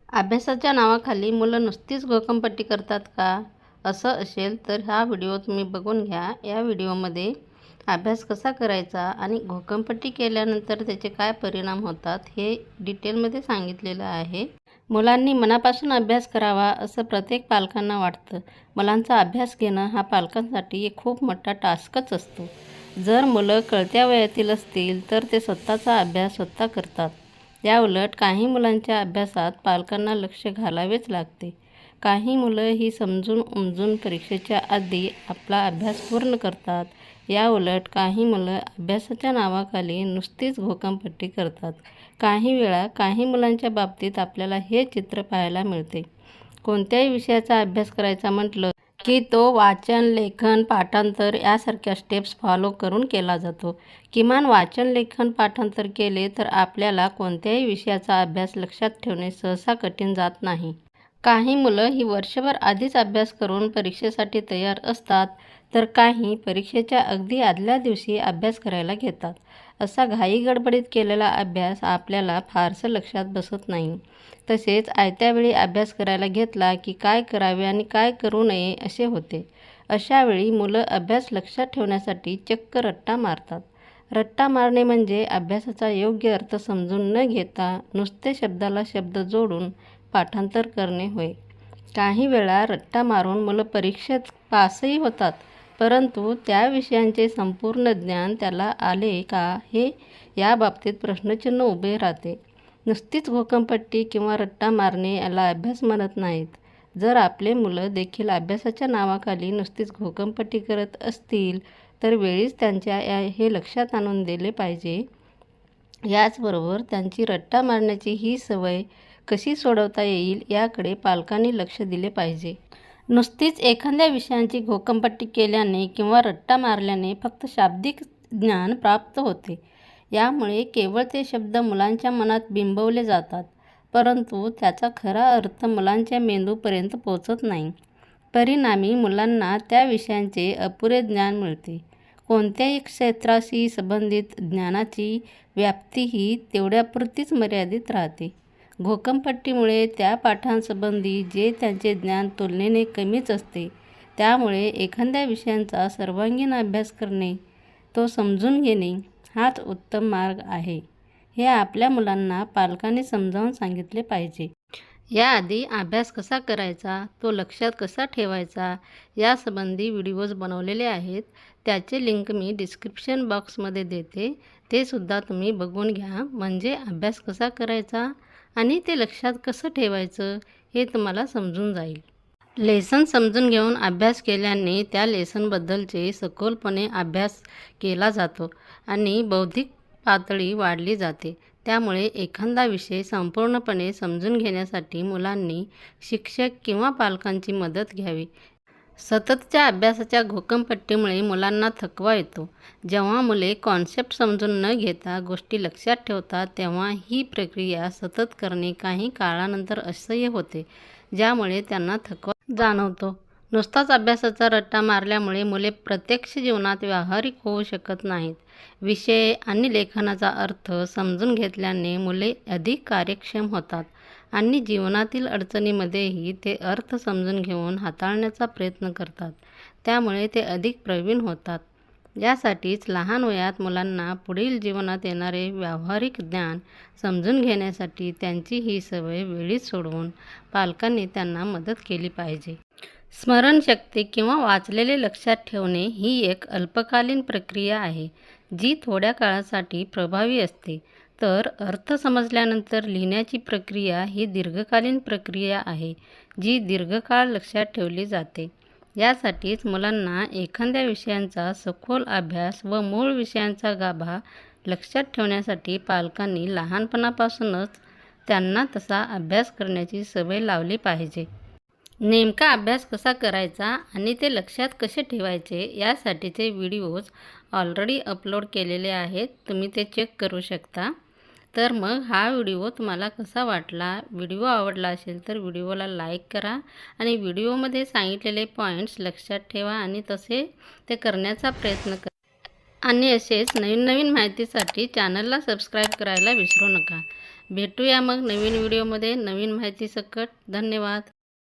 अभ्यासाच्या नावाखाली मुलं नुसतीच घोकंपट्टी करतात का? असं असेल तर हा व्हिडिओ तुम्ही बघून घ्या. या व्हिडिओमध्ये अभ्यास कसा करायचा आणि घोकंपट्टी केल्यानंतर त्याचे काय परिणाम होतात हे डिटेलमध्ये सांगितलेलं आहे. मुलांनी मनापासून अभ्यास करावा असं प्रत्येक पालकांना वाटतं. मुलांचा अभ्यास घेणं हा पालकांसाठी एक खूप मोठा टास्कच असतो. जर मुलं कळत्या वयातील असतील तर ते स्वतःचा अभ्यास स्वतः करतात. याउलट काही मुलांच्या अभ्यासात पालकांना लक्ष घालावेच लागते. काही मुलं ही समजून उमजून परीक्षेच्या आधी आपला अभ्यास पूर्ण करतात. याउलट काही मुलं अभ्यासाच्या नावाखाली नुसतीच घोकंपट्टी करतात. काही वेळा काही मुलांच्या बाबतीत आपल्याला हे चित्र पाहायला मिळते. कोणत्याही विषयाचा अभ्यास करायचा म्हटलं की तो वाचन, लेखन, पाठांतर यासारख्या स्टेप्स फॉलो करून केला जातो. किमान वाचन, लेखन, पाठांतर केले तर आपल्याला कोणत्याही विषयाचा अभ्यास लक्षात ठेवणे सहसा कठीण जात नाही. काही मुलं ही वर्षभर आधीच अभ्यास करून परीक्षेसाठी तयार असतात, तर काही परीक्षेच्या अगदी आदल्या दिवशी अभ्यास करायला घेतात. असा घाईगडबडीत केलेला अभ्यास आपल्याला फारसं लक्षात बसत नाही. तसेच आयत्या वेळी अभ्यास करायला घेतला की काय करावे आणि काय करू नये असे होते. अशा वेळी मुलं अभ्यास लक्षात ठेवण्यासाठी चक्क रट्टा मारतात. रट्टा मारणे म्हणजे अभ्यासाचा योग्य अर्थ समजून न घेता नुसते शब्दाला शब्द जोडून पाठांतर करणे होय. काही वेळा रट्टा मारून मुलं परीक्षेत पासही होतात, परंतु त्या विषयांचे संपूर्ण ज्ञान त्याला आले का हे याबाबतीत प्रश्नचिन्ह उभे राहते. नुसतीच घोकंपट्टी किंवा रट्टा मारणे याला अभ्यास म्हणत नाहीत. जर आपले मुलं देखील अभ्यासाच्या नावाखाली नुसतीच घोकंपट्टी करत असतील तर वेळीच त्यांच्या हे लक्षात आणून दिले पाहिजे. याचबरोबर त्यांची रट्टा मारण्याची ही सवय कशी सोडवता येईल याकडे पालकांनी लक्ष दिले पाहिजे. नुसतीच एखाद्या विषयांची घोकंपट्टी केल्याने किंवा रट्टा मारल्याने फक्त शाब्दिक ज्ञान प्राप्त होते. यामुळे केवळ ते शब्द मुलांच्या मनात बिंबवले जातात, परंतु त्याचा खरा अर्थ मुलांच्या मेंदूपर्यंत पोहोचत नाही. परिणामी मुलांना त्या विषयांचे अपुरे ज्ञान मिळते. कोणत्याही क्षेत्राशी संबंधित ज्ञानाची व्याप्तीही तेवढ्यापुरतीच मर्यादित राहते. घोकंपट्टीमुळे त्या पाठांसंबंधी जे त्यांचे ज्ञान तुलनेने कमीच असते. त्यामुळे एखाद्या विषयांचा सर्वांगीण अभ्यास करणे, तो समजून घेणे हाच उत्तम मार्ग आहे. हे आपल्या मुलांना पालकांनी समजावून सांगितले पाहिजे. याआधी अभ्यास कसा करायचा, तो लक्षात कसा ठेवायचा यासंबंधी व्हिडिओज बनवलेले आहेत. त्याचे लिंक मी डिस्क्रिप्शन बॉक्समध्ये देते. ते सुद्धा तुम्ही बघून घ्या. म्हणजे अभ्यास कसा करायचा आणि ते लक्षात कसं ठेवायचं हे तुम्हाला समजून जाईल. लेसन समजून घेऊन अभ्यास केल्याने त्या लेसनबद्दलचे सखोलपणे अभ्यास केला जातो आणि बौद्धिक पातळी वाढली जाते. त्यामुळे एखादा विषय संपूर्णपणे समजून घेण्यासाठी मुलांनी शिक्षक किंवा पालकांची मदत घ्यावी. सततच्या अभ्यासाच्या घोकंपट्टीमुळे मुलांना थकवा येतो. जेव्हा मुले कॉन्सेप्ट समजून न घेता गोष्टी लक्षात ठेवतात तेव्हा ही प्रक्रिया सतत करणे काही काळानंतर असह्य होते, ज्यामुळे त्यांना थकवा जाणवतो. नुसताच अभ्यासाचा रट्टा मारल्यामुळे मुले प्रत्यक्ष जीवनात व्यावहारिक होऊ शकत नाहीत. विषय आणि लेखनाचा अर्थ समजून घेतल्याने मुले अधिक कार्यक्षम होतात आणि जीवनातील अडचणींमध्येही ते अर्थ समजून घेऊन हाताळण्याचा प्रयत्न करतात. त्यामुळे ते अधिक प्रवीण होतात. यासाठीच लहान वयात मुलांना पुढील जीवनात येणारे व्यावहारिक ज्ञान समजून घेण्यासाठी त्यांची ही सवय वेळीच सोडवून पालकांनी त्यांना मदत केली पाहिजे. स्मरणशक्ती किंवा वाचलेले लक्षात ठेवणे ही एक अल्पकालीन प्रक्रिया आहे, जी थोड्या काळासाठी प्रभावी असते. तर अर्थ समजल्यानंतर लिहिण्याची प्रक्रिया ही दीर्घकालीन प्रक्रिया आहे, जी दीर्घकाळ लक्षात ठेवली जाते. यासाठीच मुलांना एखाद्या विषयांचा सखोल अभ्यास व मूळ विषयांचा गाभा लक्षात ठेवण्यासाठी पालकांनी लहानपणापासूनच त्यांना तसा अभ्यास करण्याची सवय लावली पाहिजे. नेमका अभ्यास कसा करायचा आणि ते लक्षात कसे ठेवायचे यासाठीचे व्हिडिओज ऑलरेडी अपलोड केलेले आहेत. तुम्ही ते चेक करू शकता. तर मग हा व्हिडिओ तुम्हाला कसा वाटला? व्हिडिओ आवडला असेल तर व्हिडिओला लाईक करा आणि व्हिडिओमध्ये सांगितलेले पॉईंट्स लक्षात ठेवा आणि तसे ते करण्याचा प्रयत्न करा. आणि असेच नवीन नवीन माहितीसाठी चॅनलला सबस्क्राईब करायला विसरू नका. भेटूया मग नवीन व्हिडिओमध्ये नवीन माहिती सकट. धन्यवाद.